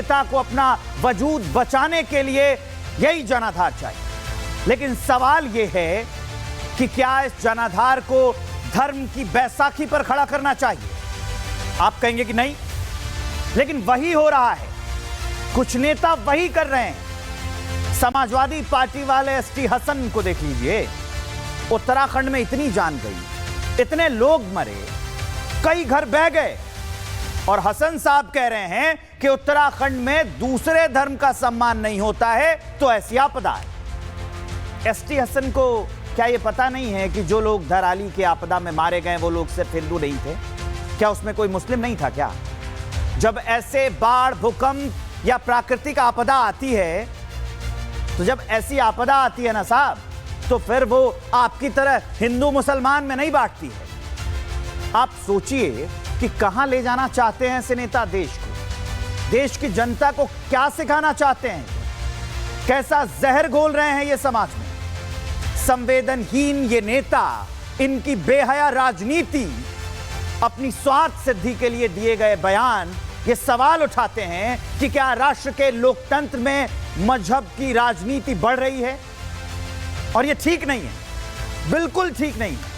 नेता को अपना वजूद बचाने के लिए यही जनाधार चाहिए। लेकिन सवाल यह है कि क्या इस जनाधार को धर्म की बैसाखी पर खड़ा करना चाहिए? आप कहेंगे कि नहीं, लेकिन वही हो रहा है, कुछ नेता वही कर रहे हैं। समाजवादी पार्टी वाले एसटी हसन को देख लीजिए, उत्तराखंड में इतनी जान गई, इतने लोग मरे, कई घर बह गए, और हसन साहब कह रहे हैं कि उत्तराखंड में दूसरे धर्म का सम्मान नहीं होता है तो ऐसी आपदा है। एसटी हसन को क्या यह पता नहीं है कि जो लोग धराली के आपदा में मारे गए वो लोग सिर्फ हिंदू नहीं थे? क्या उसमें कोई मुस्लिम नहीं था क्या? जब ऐसे बाढ़, भूकंप या प्राकृतिक आपदा आती है, तो जब ऐसी आपदा आती है ना साहब, तो फिर वो आपकी तरह हिंदू मुसलमान में नहीं बांटती है। आप सोचिए कि कहां ले जाना चाहते हैं ऐसे नेता देश को, देश की जनता को क्या सिखाना चाहते हैं, कैसा जहर घोल रहे हैं ये समाज में। संवेदनहीन ये नेता, इनकी बेहया राजनीति, अपनी स्वार्थ सिद्धि के लिए दिए गए बयान ये सवाल उठाते हैं कि क्या राष्ट्र के लोकतंत्र में मजहब की राजनीति बढ़ रही है? और ये ठीक नहीं है, बिल्कुल ठीक नहीं है।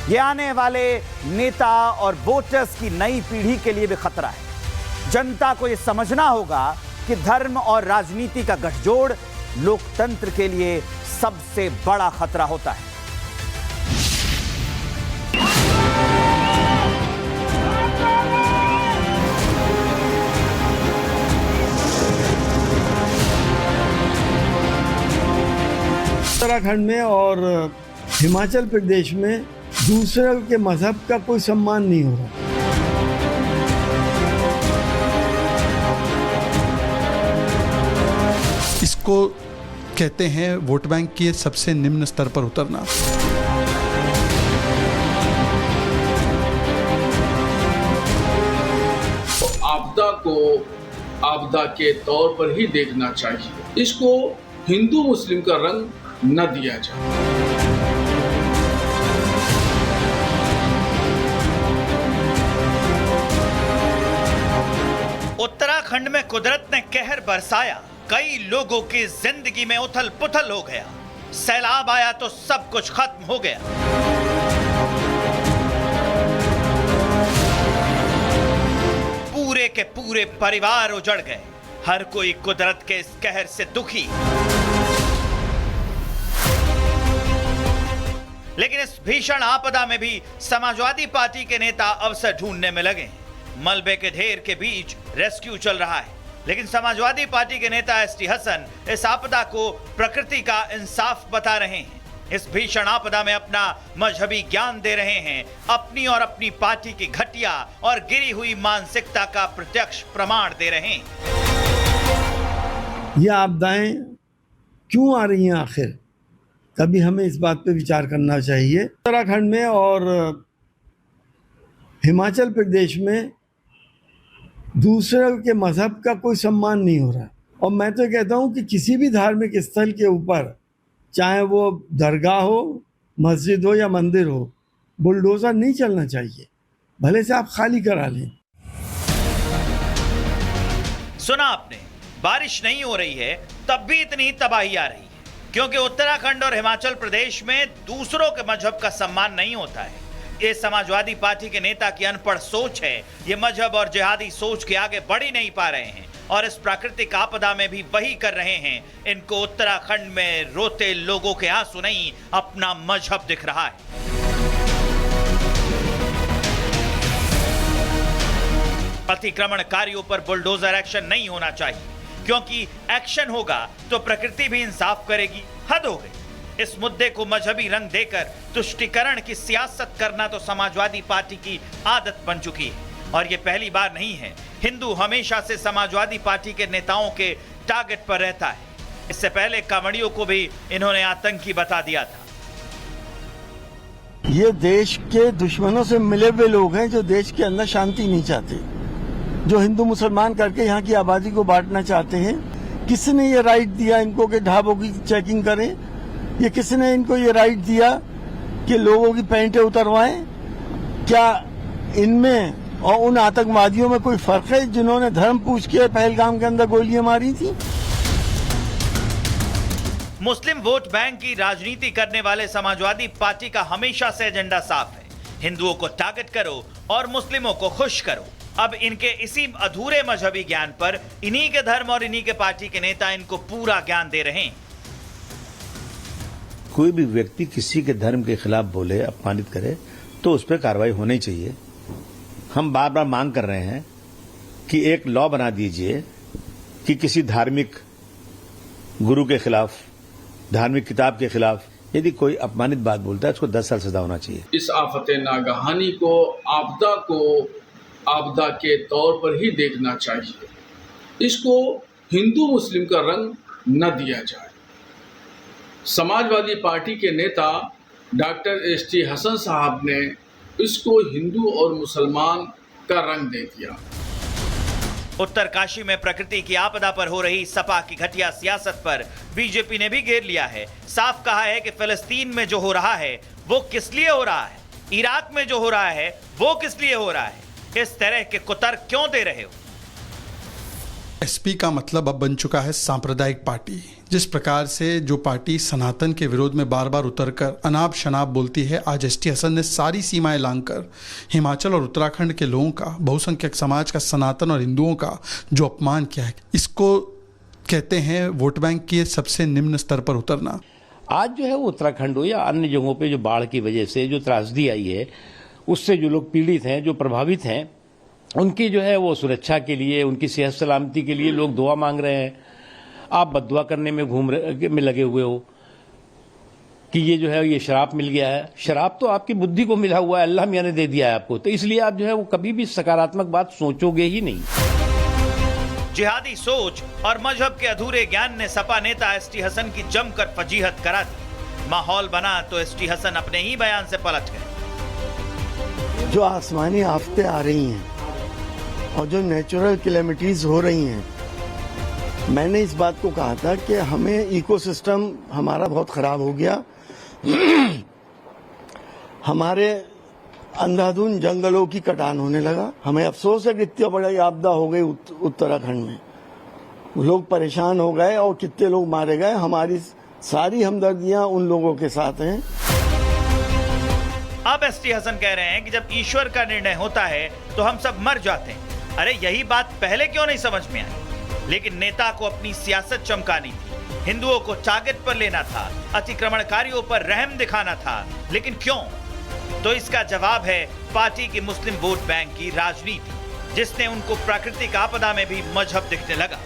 ये आने वाले नेता और वोटर्स की नई पीढ़ी के लिए भी खतरा है। जनता को यह समझना होगा कि धर्म और राजनीति का गठजोड़ लोकतंत्र के लिए सबसे बड़ा खतरा होता है। उत्तराखंड में और हिमाचल प्रदेश में दूसरे के मजहब का कोई सम्मान नहीं हो रहा। इसको कहते हैं वोट बैंक के सबसे निम्न स्तर पर उतरना। तो आपदा को आपदा के तौर पर ही देखना चाहिए, इसको हिंदू मुस्लिम का रंग न दिया जाए। उत्तराखंड में कुदरत ने कहर बरसाया, कई लोगों की जिंदगी में उथल पुथल हो गया। सैलाब आया तो सब कुछ खत्म हो गया। पूरे के पूरे परिवार उजड़ गए। हर कोई कुदरत के इस कहर से दुखी। लेकिन इस भीषण आपदा में भी समाजवादी पार्टी के नेता अवसर ढूंढने में लगे। मलबे के ढेर के बीच रेस्क्यू चल रहा है, लेकिन समाजवादी पार्टी के नेता एसटी हसन इस आपदा को प्रकृति का इंसाफ बता रहे हैं। इस भीषण आपदा में अपना मजहबी ज्ञान दे रहे हैं, अपनी और अपनी पार्टी की घटिया और गिरी हुई मानसिकता का प्रत्यक्ष प्रमाण दे रहे हैं। ये आपदाएं क्यों आ रही हैं आखिर? कभी हमें इस बात पे विचार करना चाहिए। उत्तराखंड में और हिमाचल प्रदेश में दूसरे के मजहब का कोई सम्मान नहीं हो रहा। और मैं तो कहता हूँ कि किसी भी धार्मिक स्थल के ऊपर, चाहे वो दरगाह हो, मस्जिद हो या मंदिर हो, बुलडोजर नहीं चलना चाहिए, भले से आप खाली करा लें। सुना आपने, बारिश नहीं हो रही है तब भी इतनी तबाही आ रही है, क्योंकि उत्तराखंड और हिमाचल प्रदेश में दूसरों के मजहब का सम्मान नहीं होता है। ये समाजवादी पार्टी के नेता की अनपढ़ सोच है। ये मजहब और जिहादी सोच के आगे बढ़ ही नहीं पा रहे हैं और इस प्राकृतिक आपदा में भी वही कर रहे हैं। इनको उत्तराखंड में रोते लोगों के आंसू नहीं, अपना मजहब दिख रहा है। अतिक्रमणकारियों पर बुलडोजर एक्शन नहीं होना चाहिए, क्योंकि एक्शन होगा तो प्रकृति भी इंसाफ करेगी। हद हो गई। इस मुद्दे को मजहबी रंग देकर तुष्टीकरण की सियासत करना तो समाजवादी पार्टी की आदत बन चुकी है और ये पहली बार नहीं है। हिंदू हमेशा से समाजवादी पार्टी के नेताओं के टारगेट पर रहता है। इससे पहले कांवड़ियों को भी इन्होंने आतंकी बता दिया था। ये देश के दुश्मनों से मिले हुए लोग हैं जो देश के अंदर शांति नहीं चाहते, जो हिंदू मुसलमान करके यहाँ की आबादी को बांटना चाहते हैं। किसने ये राइट दिया इनको कि ढाबों की चेकिंग करें? ये किसने इनको ये राइट दिया कि लोगों की पैंटें उतरवाएं? क्या इनमें और उन आतंकवादियों में कोई फर्क है जिन्होंने धर्म पूछ के पहलगाम के अंदर गोलियां मारी थी? मुस्लिम वोट बैंक की राजनीति करने वाले समाजवादी पार्टी का हमेशा से एजेंडा साफ है, हिंदुओं को टारगेट करो और मुस्लिमों को खुश करो। अब इनके इसी अधूरे मजहबी ज्ञान पर इन्हीं के धर्म और इन्हीं के पार्टी के नेता इनको पूरा ज्ञान दे रहे हैं। कोई भी व्यक्ति किसी के धर्म के खिलाफ बोले, अपमानित करे, तो उस पर कार्रवाई होनी चाहिए। हम बार बार मांग कर रहे हैं कि एक लॉ बना दीजिए कि किसी धार्मिक गुरु के खिलाफ, धार्मिक किताब के खिलाफ यदि कोई अपमानित बात बोलता है उसको 10 साल सजा होना चाहिए। इस आफत नागहानी को आपदा के तौर पर ही देखना चाहिए। इसको हिंदू मुस्लिम का रंग न दिया जाए। समाजवादी पार्टी के नेता डॉक्टर ST हसन साहब ने इसको हिंदू और मुसलमान का रंग दे दिया। उत्तरकाशी में प्रकृति की आपदा पर हो रही सपा की घटिया सियासत पर बीजेपी ने भी घेर लिया है। साफ कहा है कि फिलिस्तीन में जो हो रहा है वो किस लिए हो रहा है, इराक में जो हो रहा है वो किस लिए हो रहा है, इस तरह के कुतर्क क्यों दे रहे हो। एसपी का मतलब अब बन चुका है सांप्रदायिक पार्टी। जिस प्रकार से जो पार्टी सनातन के विरोध में बार बार उतरकर अनाप शनाप बोलती है, आज ST हसन ने सारी सीमाएं लांघकर हिमाचल और उत्तराखंड के लोगों का, बहुसंख्यक समाज का, सनातन और हिंदुओं का जो अपमान किया है, इसको कहते हैं वोट बैंक के सबसे निम्न स्तर पर उतरना। आज जो है वो उत्तराखंड हो या अन्य जगहों पे जो बाढ़ की वजह से जो त्रासदी आई है, उससे जो लोग पीड़ित हैं, जो प्रभावित हैं, उनकी जो है वो सुरक्षा के लिए, उनकी सेहत सलामती के लिए लोग दुआ मांग रहे हैं। आप बद्दुआ करने में लगे हुए हो कि ये जो है ये शराब मिल गया है। शराब तो आपकी बुद्धि को मिला हुआ है, अल्लाह मियां ने दे दिया है आपको, तो इसलिए आप जो है वो कभी भी सकारात्मक बात सोचोगे ही नहीं। जिहादी सोच और मजहब के अधूरे ज्ञान ने सपा नेता ST हसन की जमकर फजीहत करा दी। माहौल बना तो ST हसन अपने ही बयान से पलट गए। जो आसमानी आफतें आ रही हैं और जो नेचुरल कैलेमिटीज हो रही हैं, मैंने इस बात को कहा था कि हमें इकोसिस्टम हमारा बहुत खराब हो गया। हमारे अंधाधुंध जंगलों की कटान होने लगा। हमें अफसोस है कि इतनी बड़ी आपदा हो गई उत्तराखंड में, लोग परेशान हो गए और कितने लोग मारे गए। हमारी सारी हमदर्दियां उन लोगों के साथ हैं। अब ST हसन कह रहे हैं कि जब ईश्वर का निर्णय होता है तो हम सब मर जाते हैं। अरे यही बात पहले क्यों नहीं समझ में आई? लेकिन नेता को अपनी सियासत चमकानी थी, हिंदुओं को टारगेट पर लेना था, अतिक्रमणकारियों पर रहम दिखाना था, लेकिन क्यों? तो इसका जवाब है पार्टी की मुस्लिम वोट बैंक की राजनीति, जिसने उनको प्राकृतिक आपदा में भी मजहब दिखने लगा।